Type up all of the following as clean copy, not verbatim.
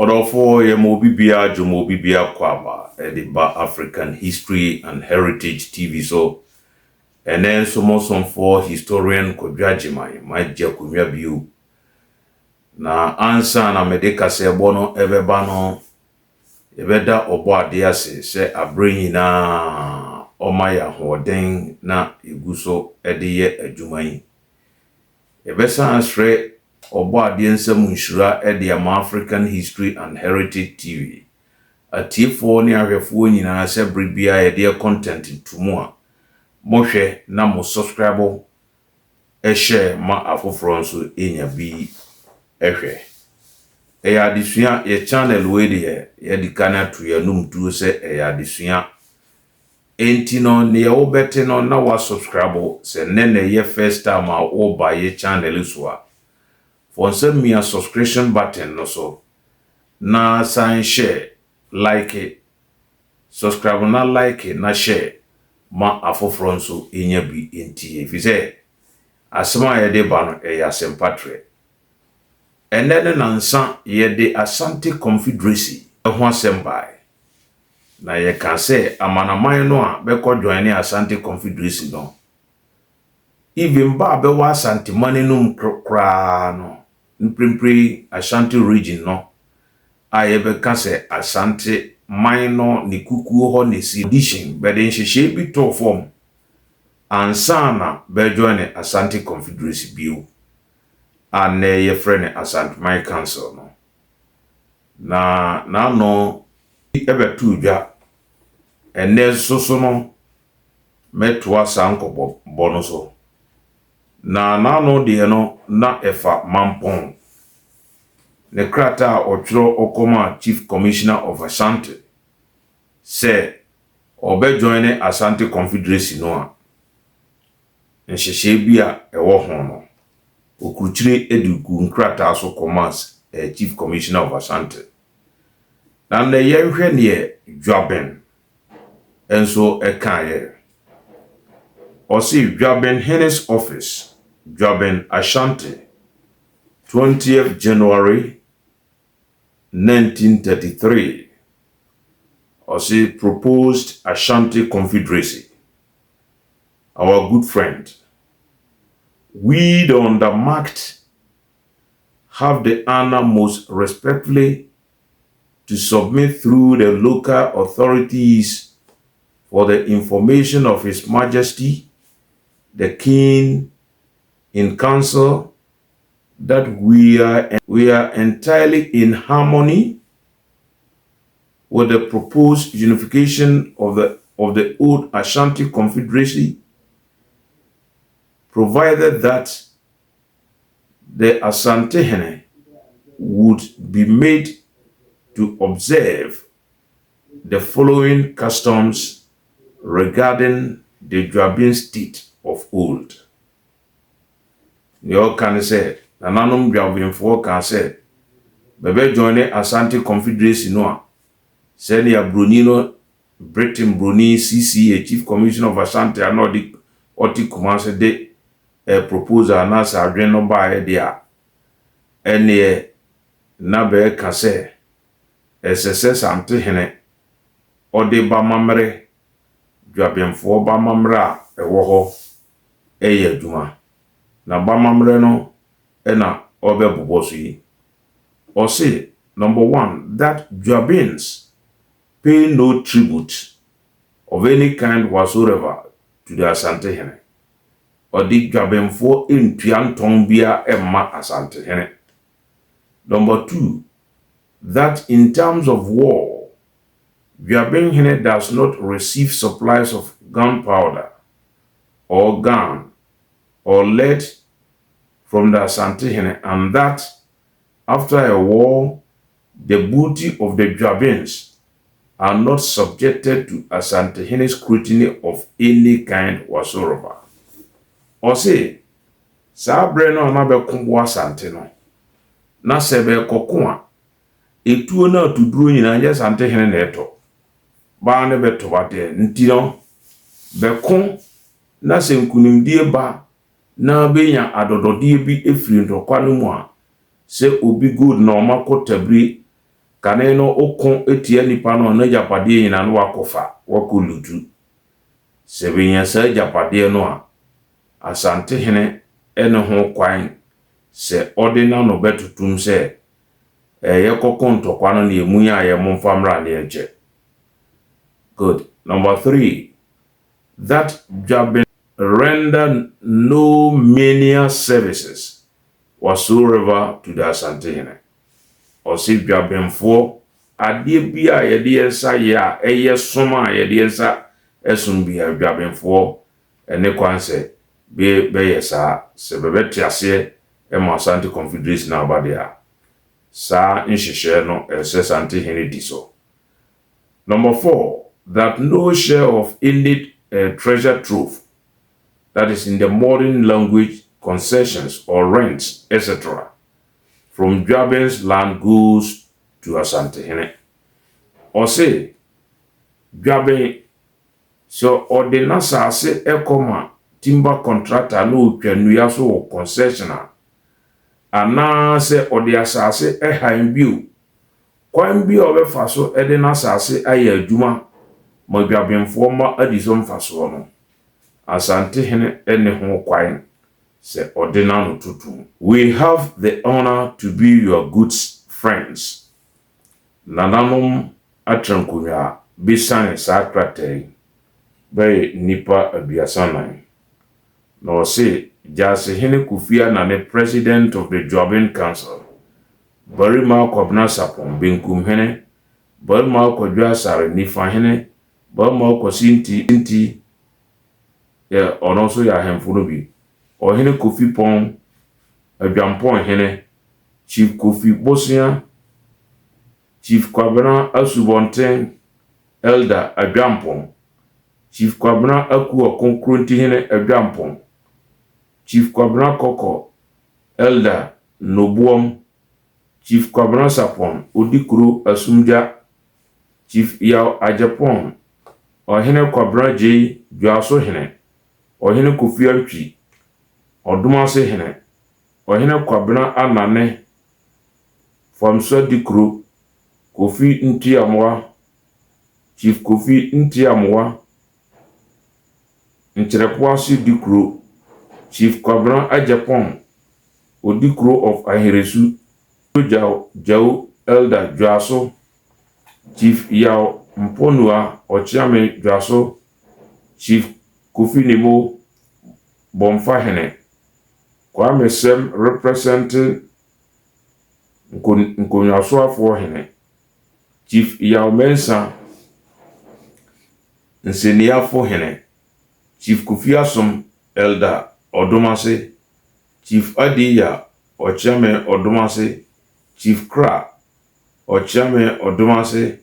Odofo ye mobibia jumobibia kwaba ediba African History and Heritage TV so and then some for historian Kodjajimai might jakumia biu na ansa na medeka se bono ebebano ebeda obo adease se abrenyi na omaya hoden na iguso edeye adwuman ebesa asre obo ade nsam nshura ede ama African History and Heritage TV atifo ne ahwefo nyina se bribia ede content tumu a mohwe na mo subscribe share ma afoforo nso enya bi ehwe eya adesua ye channel we de ye dikana to ya numtuo se eya adesua enti no ne ye obete no na wa subscribe se nene ye first time a wo ba ye channel so a for send me a subscription button no so na sign share like it subscribe na like it na share ma afoforo nso enya bi enti efize asema ye de ba no eya sempatre enene nansa ye de Asante Confederacy ho asembai na ye kan se amanaman no a be ko join ni Asante Confederacy no even ba be wa Asante mane no kra no mprimpri Ashanti region no aye be kan se Asante man no ne kukuo ho ne si edition be de nhyehyɛ bi to form ansana be join ni Asante Confederacy bio and ye friend Asante my council no na no ebe tuja ene soso no metwa sanko bono so na no de no na efa mampon ne krata otro okoma Chief Commissioner of Asante say obe join Asante Confederacy no a nhyehyɛ bi a ewo ho no okuchire eduku nkrata so commerce Chief Commissioner of Asante na ne yehwe ne Dwaben enso ekaye osi Dwaben Hennes office Dwaben Ashanti 20th January 1933 osi proposed Ashanti Confederacy. Our good friend, we the undermarked have the honor most respectfully to submit through the local authorities for the information of His Majesty, the King, in council, that we are entirely in harmony with the proposed unification of the old Ashanti Confederacy, provided that the Asantehene would be made to observe the following customs regarding the Dwaben state of old. You can say, Nananum Dwaben for can say, Bebe join Asante Confederacy no. Senior Brunino, Britain Bruni, CCA, Chief Commissioner of Asante, and Nordic Oti Kumase de proposal na sa adwen no ba e dia ene na be ka se esese Asantehene ode ba mamre Dwabenfo ba mamra ewo ho eye adwuma na ba mamre no na obe boboso yi o say number 1 that Dwabens pay no tribute of any kind whatsoever to the Asantehene Odi Dwabenfo intuanton bia emma Asantehene. Number 2, that in terms of war, Dwabenhene does not receive supplies of gunpowder or gun or lead from the Asantehene, and that after a war, the booty of the Dwabens are not subjected to Asantehene scrutiny of any kind whatsoever. O say sabre no na be konbo Asante no na sebe kokon a etuo na tuduro nyina ye Asantehene na eto ba ne beto bade nti no be kon na senkunimdie ba na benya adododie bi efiri ntokwa no mu a se obi good na omakotabri kane no okon etia nipa no na japade nyina no wakofa wakolutu sebenya sa japade no a Asante hene ene ho kwan se ordinal no betutum se yekoko ntokwa no ne emu ya ye momfamra ne enche. Good. Number 3, that Jabin render no menial services whatsoever to the Asante hene. Or si Jabin for adie bia ye de ensa ya eye soma ye de ensa esum bia Jabin for ene kwan se be yesa se bebe tiase ema Asante Confederation na obadia sa nhihye no ese Asante hene diso. Number 4, that no share of any treasure trove, that is in the modern language, concessions or rents, etc., from Jabin's land goes to Asante hene. Or say, Jabin so ordinance ase ekoma timber contractor no twanuya so concessioner ana se odi asase han biu kwan bi obefa so ede na asase aye adwuma ma Jabinfo ma adiso mfaso no Asante hene ene ho kwan se ordinance no tutu. We have the honor to be your good friends. Nananom atrankunya bisane sakratei by nipa abiasanan. No say Jase hene Kufia na the president of the Jobin Council. Barima Kwabna Sapon Benkum hene, Barima Kwadwa Sare Nifa hene, Barima Kwasinti ya onoso ya hemfuno bi. O hene Kofi Pon Adwampon hene, Chief Kofi Bosia, Chief Kwabna Asubonten, Elder Adwampon, Chief Kwabna Aku Okonkronti hene Adwampon, Chief Kwabna Koko, Elder Nobuom, Chief Kwabna Sapon, Odikuro Asumja, Chief Yao Ajapon, Ohene Kwabna J. Dwaso hene, Ohene Kofi Antwi, Odumase hene, Ohene Kwabna Anane, Famso Dikuro, Kofi Ntiamwa, Chief Kofi Ntiamwa, Ncherekwasi Dikuro, Chief Kwabna Ajapon, Odikuro of Ahiresu, Jau Elder Dwaso, Chief Yao Mponua Ochiame Dwaso, Chief Kofi Nemo Bomfa hene, Kwame Sem representing Nkonyaswa for hene, Chief Yao Mensa Nsenia for hene, Chief Kofi Asom Elder Odomase, Chief Adiya Ochiame Odomase, Chief Kra Ochiame Odomase,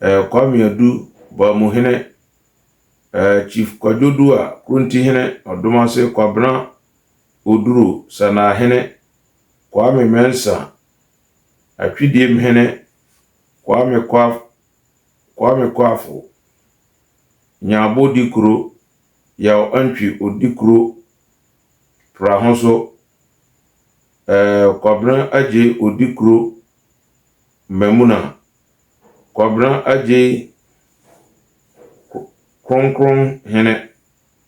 Kwame Adu Bamuhene, Chief Kwadodua Krunti hene Odomase, Kwabna Oduru Sana hene, Kwame Mensa Atwidiem hene, Kwame Kwafu Nyabo Dikuro, Yao Antwi Odikuro Prahonso, Kwabna Aje Odikuro Memuna, Kwabna Aje Kronkron hene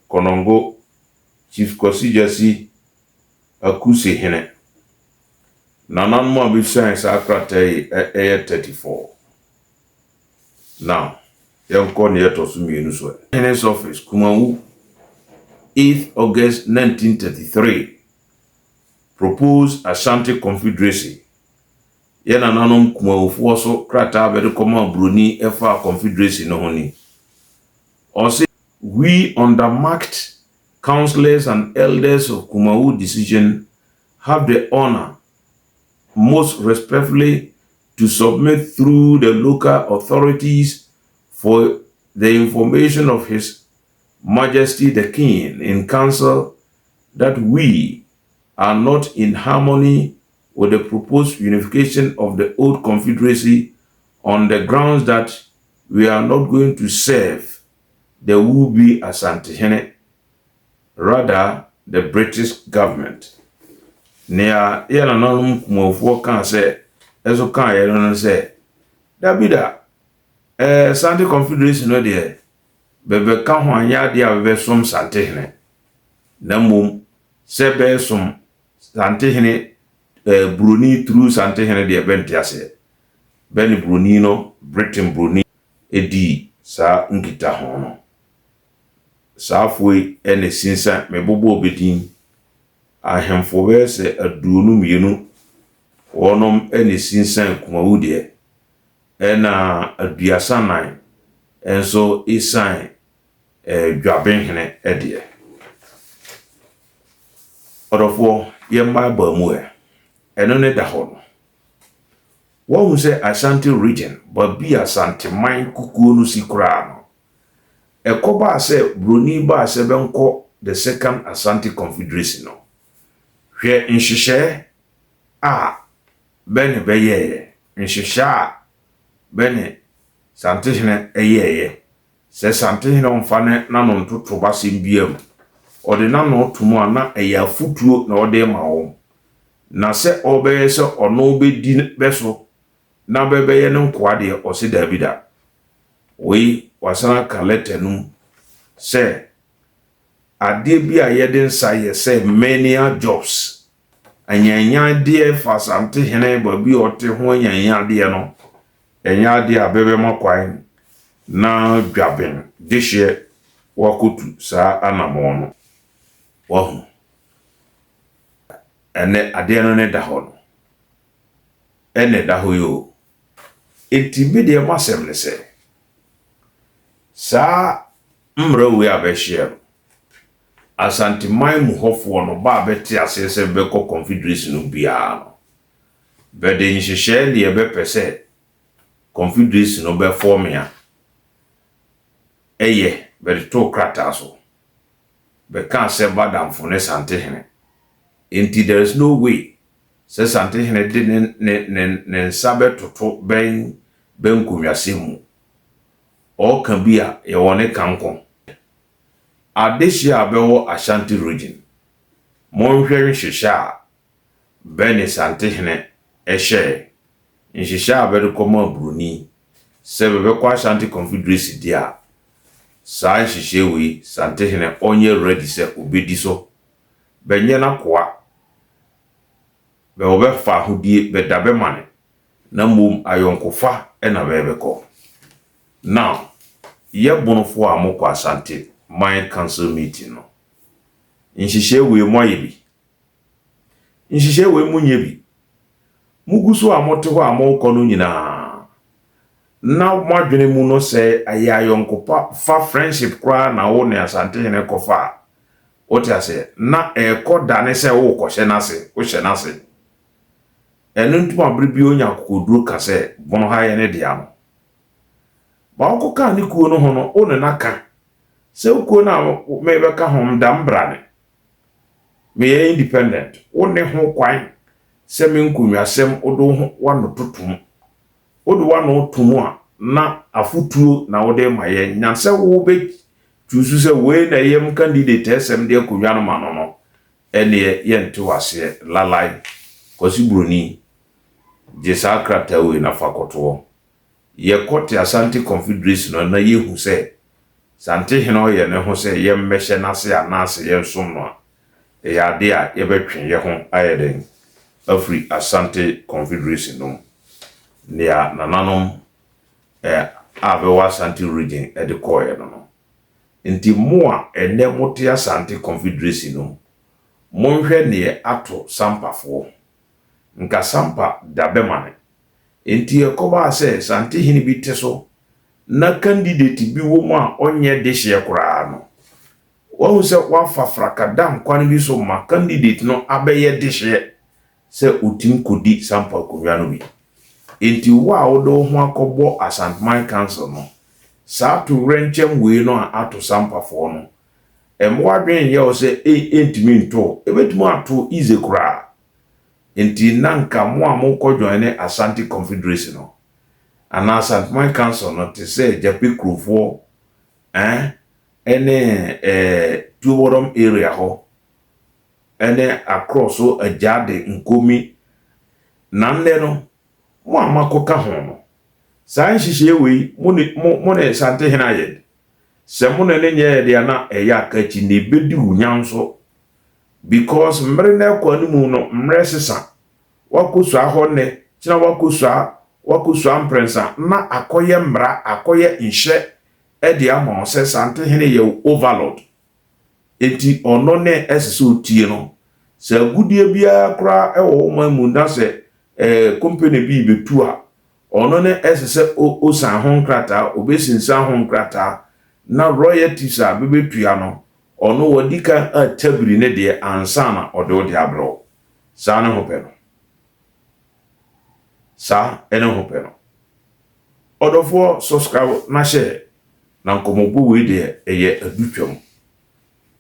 Konongo, Chief Kosijasi Akuse hene. Nanan mo abishan sa akratay 34. Now, yonko ne yetosu mienu so. Hene's office Kumawu 8th August 1933 proposed Asante Confederacy. Yena nanom Kumawu so krata bede koma broni efa Confederacy no honi. Also, we undermarked councillors and elders of Kumawu decision have the honor most respectfully to submit through the local authorities for the information of His Majesty the King in Council that we are not in harmony with the proposed unification of the old Confederacy on the grounds that we are not going to serve the would-be Asante hene, rather the British government. Nea yena nanum Kumawu kan se ezo kan yena se Dabida Asante Confederation no de bebe ka ho anya de a bebe som Santehene na mom se be som Santehene Bruni through Santehene de bentiase beni Bruni no Britain Bruni edi sa nkita ho no sa foi ene sinsa mebobo obedin ahemfo be se aduonu mienu wonom ene sinsa kumawu de ena aduasanan enso isan dwabenhene ede odofo yemma ba mu eno ne da ho no wo se Ashanti region ba bi Asante man kukuo no sikura no ekoba se Bruni ba se benko the second Asante Confederation no hwe nhihye a bene beye nhihye a bene Santehene eyeye se Santehene omfane na no ntoto basem biam ode na no tomo ana eya futuo na ode ma wo na se obeye se ono bedi beso na bebeye ne nkoa de ose Davida we wasana ka letter se ade bi a yede nsa ye se many jobs anyanya de fa Santehene ba bi ote ho anyanya de no enya de abebe makwan na dwaben dehye wakotu sa anamo no wahu ene ade no ne da ho no ene da ho yo etibide masem ne se sa mra we abehye Asante man mu hofo no ba beti asese beko Confederation no bia no bede nhihye de be pese Confederation no be form ya eye bede to krata so be kan se badamfo ne Santehene enti there is no way se Santehene de ne sabe toto ben kunwase mu o kan bia ye woni kanko adehia bewo Ashanti region monhwere hwehya bene Santehene ehye nhihya bede koma Bruni se bebe kwa Ashanti Confederation dia sa nhihye we Santehene onye ready se obedi so benye na kwa be obefa hodie be dabe mane na mom ayonkofa na bebe ko now ye bonofo amokwa Asante my council meeting no nhihye we moyebi nhihye we munyebi muguso amote ho amoko no nyina na madwene mu no se ayayonkopa fa friendship kra na wo ne Santehene kofa oti ase na ekoda ne se wo kohye nase wo hye nase enu ntuma bribi onya kokoduro ka se bono ha ye ne dia no ba okoka ni kuo no ho no one naka se kuo na me be ka hom da mbrane me ye independent one ho kwan se me nkunwasem odo ho wano totom odo wano tomo a na afutuo na wode maye nyanse wo be tusu se we na yem candidate esem de akunwa no ma no ene ye nte wase lalai kosi Bruni jesa krata we na fakoto ye kote Asante Confederation na ye hu se Santehene o ye ne ho se ye mmehye nase anase ye nsom no ya de a ye betwen ye ho ayeden afri Asante Confederation no nia nananom abewa Asante region de koye no nti mo a ene mote Asante Confederation no monhwe ne ato sampafo nka sampa dabemane enti ekoba se Santehene bi teso na candidate bi wo mu a onye dehye kura no wo se wafa frakadam kwan bi so ma candidate no abeye dehye se utim kodi sampa konwa no bi enti wa wodo ho akobo Asante Man Council no sa to renchem we no ato sampa fo no emwo adwen ye o se entimi nto ebetimo ato ize kura enti nanka mo amoko join Asante Confederation no ana Asante Man Council no te se Japi Krofo ene Tuborom area ho ene across so Ajade Nkomi nanle no mo amakoka ho no Sa nhihye we mo ne sante hena ye. Se mo ne nye de na eya kachi ne bedi unyanso because mre na kwa ni mu no mre sesa wakoso ahone kina wakoso amprensa na akoye mra akoye nhye e de amon se sante hena ye overload enti ono ne esese otie no se agudie bia kra e wo mamu na se company bi betu a ono ne esese o san ho nkrata obesinsan ho nkrata na royalties a bebetua no ono wadika a tabiri ne de ansana ode abro sa ne ho pe no sa ene ho pe no odofo subscribe na share na nkomogbo we de eye adutwam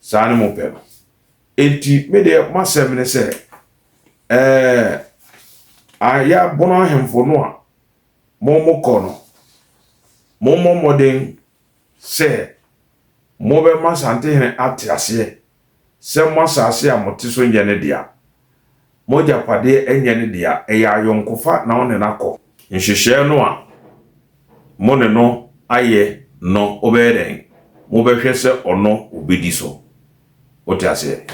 sa ne mo pe no enti me de masem ne se aya bono ahemfo no a momo kono momo modern se mobe masante hene atiase se masase a motiso nyene dia moja pade enyene dia eya yonkofa na one nako nhihye no a mone no aye no oberen mobehwe se ono obedi so otiase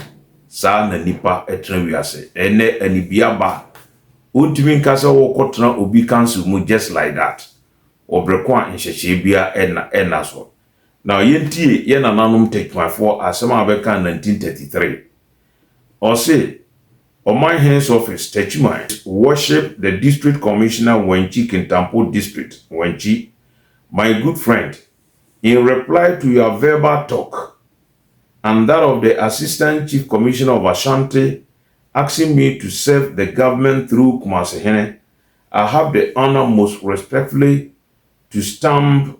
sa na nipa etra wiase ene anibia ba ontimi nkasa wo kotena obi cancel mu just like that obreko a nhihye bia ena so now yentie ye na nanum tekmafo asema abeka 1933 or say Oman Hen's office Techimai worship the district commissioner Wenchi Kintampo district Wenchi, my good friend, in reply to your verbal talk and that of the assistant chief commissioner of Ashanti asking me to serve the government through Kumasi Hene, I have the honor most respectfully to stamp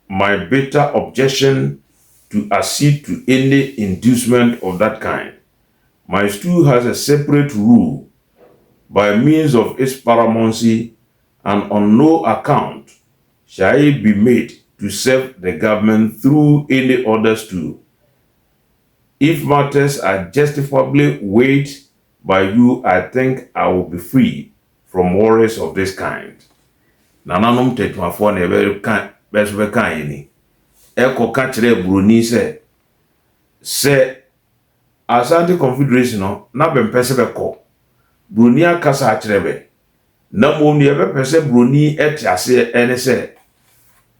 my bitter objection to accede to any inducement of that kind. My stool has a separate rule by means of its paramountcy, and on no account shall it be made to serve the government through any other stool. If matters are justifiably weighed by you, I think I will be free from worries of this kind. Nananom tetwafo na ebe kan beso kan yini. Eko ka kire Bruni se Asante Confederation no na bempese beko Bruni akasa akirebe na mo ni ebe pese Bruni etiase ene se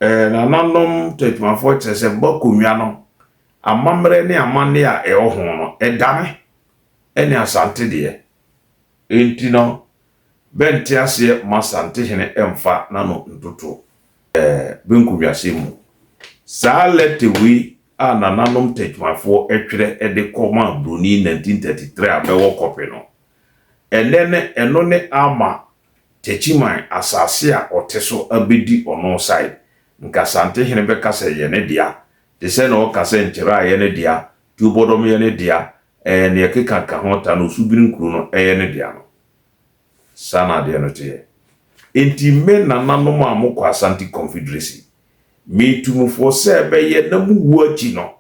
na nanom tetmafo chese bokonwa no amamre ne amane a ho no edame ene asante de enti no benti ase masante hene emfa na no ntoto benkuwiase mu sa letewi a nananom tetmafo etwere ede koma Bruni 1933 abewo kope no enene eno ne ama Techimai asase a oteso abedi ono side nka sante hene beka se ye ne dia de se na o kase nkyera ye ne dia tubodom ye ne dia ne yakeka ka hota no subirin kru no ye ne dia no sana de no te enti me nananom amukwa Asante Confederacy me tumufo se be ye na muwu achi no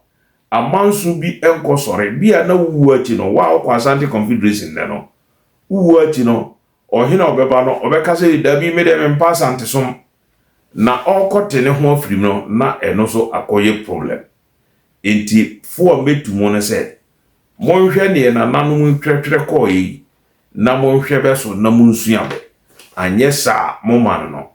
amansu bi enkosore bia na wuwu achi no wa kwa Asante Confederacy ne no wuwu achi no ohina obeba no obeka se dabi me de me pass antesom na okote ne ho afirim no na eno so akoye problem enti fo metumo ne se monhwe ne na nanom twetwere koyi na monhwe beso na munsua be anye sa momano no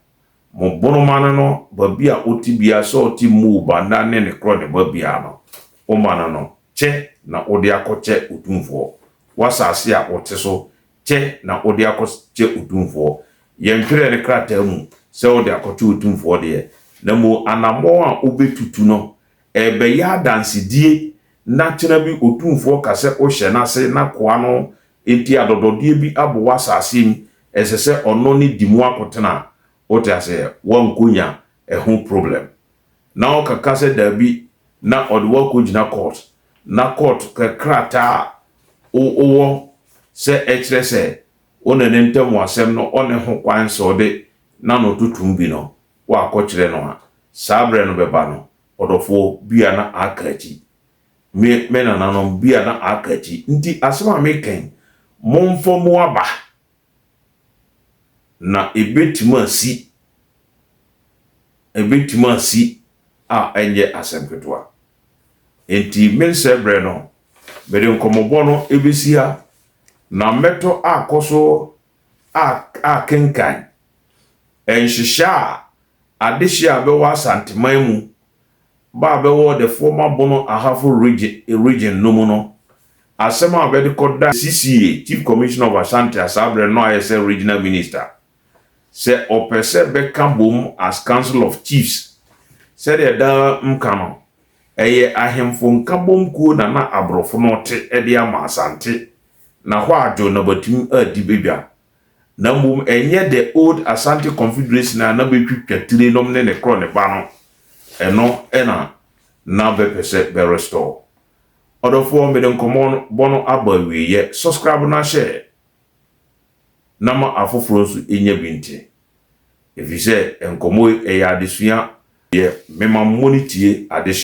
mo bono mano no babia otibia so otimu ba na ne kro ne babia no o mana no che na odi akoche utumfo wasase a oteso che na odi akoche utumfo yentwere ne krata mu se odi akoche utumfo de na mo anamo a obetutu no ebe ya dansidie na kyena bi otumfo kase o hye na se na koa no enti adododie bi abo wasase mi esese ono ni dimu akotena ote ase wankonya ehu problem na okaka se dabi na odwo ko jina court na court ka krata o se ekre se onene ntemu asem no one ho kwan so de na no tutum bi no wa akokire no ha sabre no beba no odofo bia na akachi me na nanom bia na akachi nti asema meken momfo mo aba na ebetima si ebetima si a enye asempetwa enti mensebre no bede nkomobo no ebesia na meto akoso a kenkan enhihya adehia be wa santeman mu ba be wo the former Bono Ahafo region no mu no asema bede koda CCA Chief Commissioner of Ashanti Asabre no ayese regional minister se opese beka bom as Council of Chiefs se de da mkano eye ahemfo nkabom ku na abrofo no te ede ama Asante na ho adwo na batim adibebia na mum enye the old Asante Confederation na betwitwa tire nom ne kro ne ba no eno ena na be pese be restore odofo me den komo bono abawi ye subscribe na share nama afoforo so enya binti efise enkomo eya adesua ye mema monitie ade